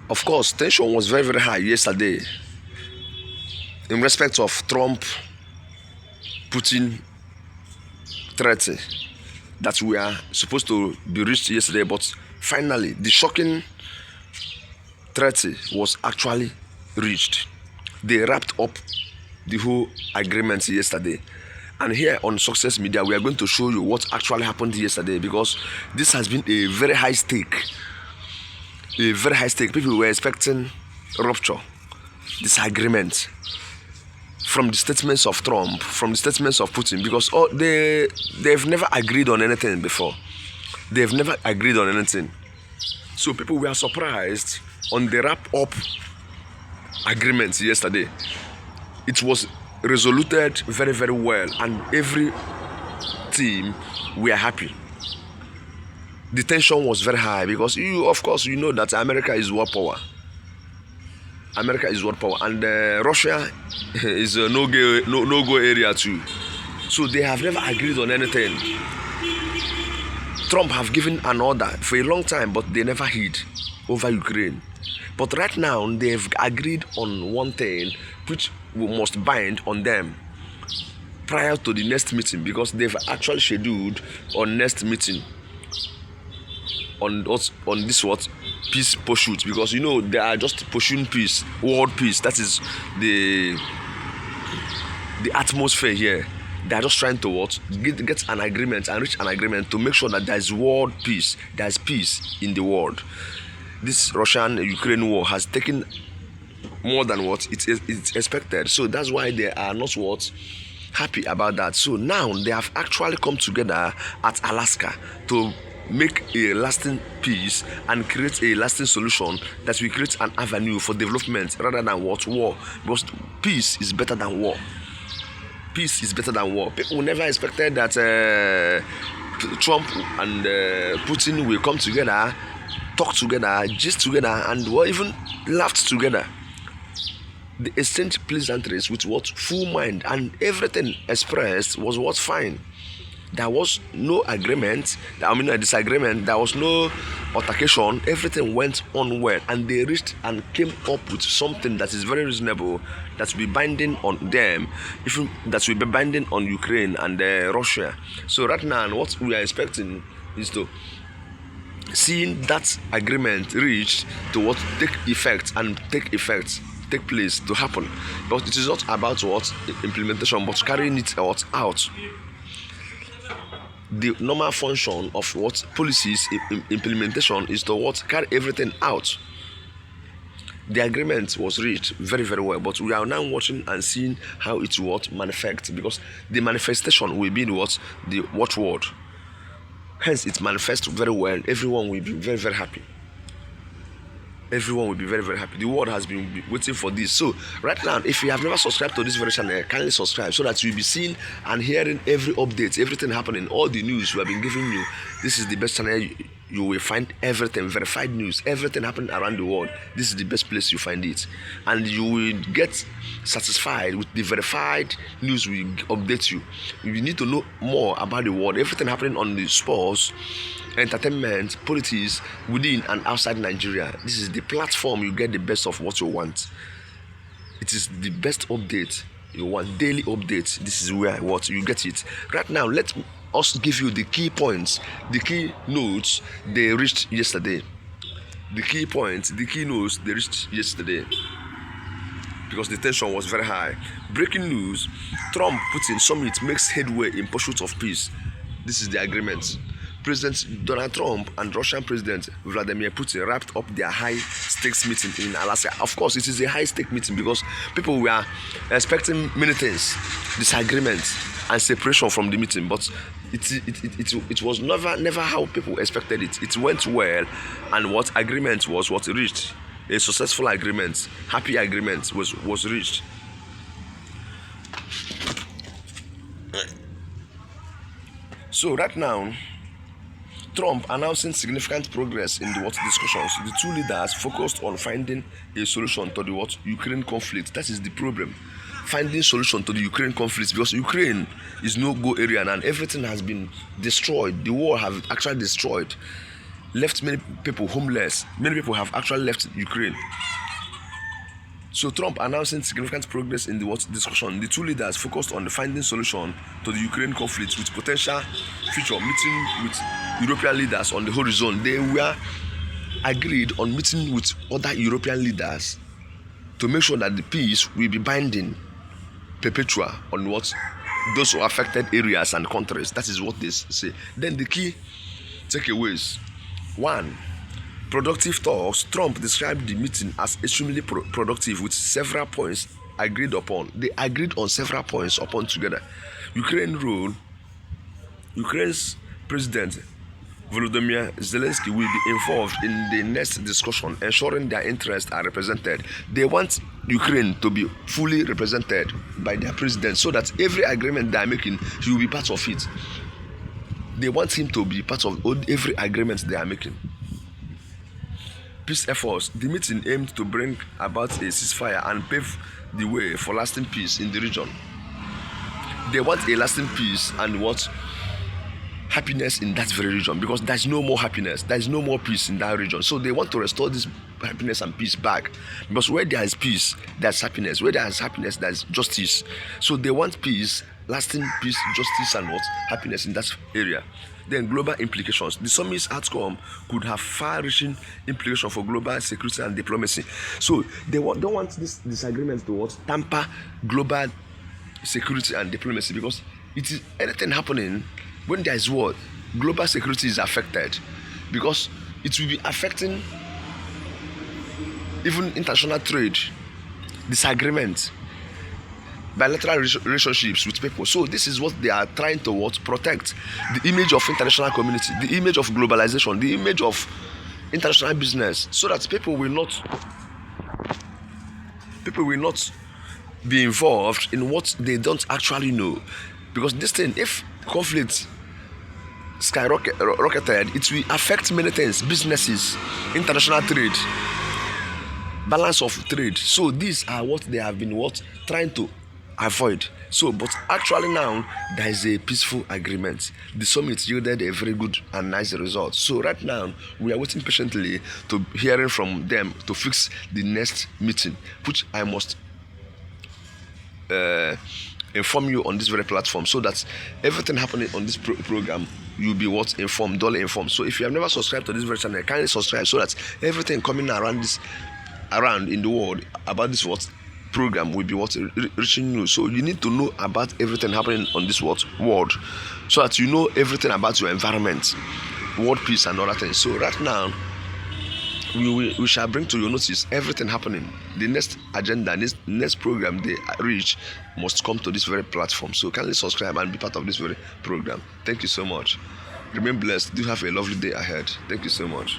Of course, tension was very, very high yesterday in respect of Trump Putin treaty that we are supposed to be reached yesterday, but finally the shocking treaty was actually reached. They wrapped up the whole agreement yesterday. And here on Success Media, we are going to show you what actually happened yesterday, because this has been a very high stake. A very high stake. People were expecting rupture, disagreement from the statements of Trump, from the statements of Putin, because they've never agreed on anything before. They've never agreed on anything. So people were surprised on the wrap-up agreement yesterday. It was resoluted very, very well, and every team were happy. The tension was very high because of course, you know that America is world power. America is world power, and Russia is a no-go area too. So they have never agreed on anything. Trump have given an order for a long time, but they never heed over Ukraine. But right now, they've agreed on one thing which we must bind on them prior to the next meeting, because they've actually scheduled on next meeting on this peace pursuit, because you know they are just pursuing peace, world peace. That is the atmosphere here. They are just trying to get an agreement and reach an agreement to make sure that there is world peace, there is peace in the world. This Russian-Ukraine war has taken more than what it's expected. So that's why they are not happy about that. So now they have actually come together at Alaska to make a lasting peace and create a lasting solution that will create an avenue for development rather than war. Because peace is better than war. Peace is better than war. People never expected that Trump and Putin will come together, talk together, gist together, and even laughed together. They exchanged pleasantries with full mind, and everything expressed was fine. There was no agreement, a disagreement, there was no altercation. Everything went on well, and they reached and came up with something that is very reasonable, that will be binding on them, even that will be binding on Ukraine and Russia. So right now, what we are expecting is to seeing that agreement reached to take place to happen. But it is not about implementation, but carrying it out. The normal function of policies implementation is to carry everything out. The agreement was reached very, very well, but we are now watching and seeing how it will manifest, because the manifestation will be the watchword. Hence, it manifests very well. Everyone will be very, very happy. Everyone will be very, very happy. The world has been waiting for this. So right now, if you have never subscribed to this very channel, kindly subscribe so that you'll be seeing and hearing every update, everything happening, all the news we have been giving you. This is the best channel. You will find everything, verified news, everything happening around the world. This is the best place you find it, and you will get satisfied with the verified news we update you. You need to know more about the world, everything happening on the sports, entertainment, politics within and outside Nigeria. This is the platform you get the best of what you want. It is the best update you want, daily updates. This is where you get it. Right now, let us give you the key points, the key notes they reached yesterday. The key points, the key notes they reached yesterday, because the tension was very high. Breaking news: Trump-Putin summit makes headway in pursuit of peace. This is the agreement. President Donald Trump and Russian President Vladimir Putin wrapped up their high-stakes meeting in Alaska. Of course, it is a high-stake meeting because people were expecting many things, disagreement and separation from the meeting, but it was never how people expected it. It went well, and agreement was reached. A successful agreement, happy agreement was reached. So right now, Trump announcing significant progress in the discussions. The two leaders focused on finding a solution to the Ukraine conflict. That is the problem. Finding solution to the Ukraine conflict, because Ukraine is no-go area and everything has been destroyed. The war have actually destroyed left many people homeless. Many people have actually left Ukraine. So Trump announcing significant progress in the discussion. The two leaders focused on finding solution to the Ukraine conflict with potential future meeting with European leaders on the horizon. They were agreed on meeting with other European leaders to make sure that the peace will be binding, perpetual on those affected areas and countries. That is what they say. Then the key takeaways. 1. Productive talks. Trump described the meeting as extremely productive with several points agreed upon. They agreed on several points upon together. Ukraine's president Volodymyr Zelensky will be involved in the next discussion, ensuring their interests are represented. They want Ukraine to be fully represented by their president so that every agreement they are making, he will be part of it. They want him to be part of every agreement they are making. Peace efforts. The meeting aimed to bring about a ceasefire and pave the way for lasting peace in the region. They want a lasting peace and happiness in that very region, because there's no more happiness, there's no more peace in that region. So they want to restore this happiness and peace back, because where there is peace, there's happiness. Where there is happiness, there's justice. So they want peace, lasting peace, justice, and happiness in that area. Then global implications. The summit's outcome could have far-reaching implications for global security and diplomacy. So they don't want this disagreement to tamper global security and diplomacy, because it is anything happening when there is war, global security is affected, because it will be affecting even international trade, disagreement, bilateral relationships with people. So this is what they are trying to protect: the image of international community, the image of globalization, the image of international business, so that people will not be involved in what they don't actually know. Because this thing, if conflict skyrocketed, it will affect many things: businesses, international trade, balance of trade. So these are what they have been trying to avoid. So but actually now there is a peaceful agreement. The summit yielded a very good and nice result. So right now we are waiting patiently to hearing from them to fix the next meeting, which I must inform you on this very platform, so that everything happening on this program you'll be informed, duly informed. So if you have never subscribed to this very channel, kindly subscribe, so that everything coming around in the world about this program will be reaching you. So you need to know about everything happening on this world, so that you know everything about your environment, world peace, and other things. So right now we shall bring to your notice everything happening. The next agenda, next program they reach must come to this very platform. So kindly subscribe and be part of this very program. Thank you so much. Remain blessed. Do have a lovely day ahead. Thank you so much.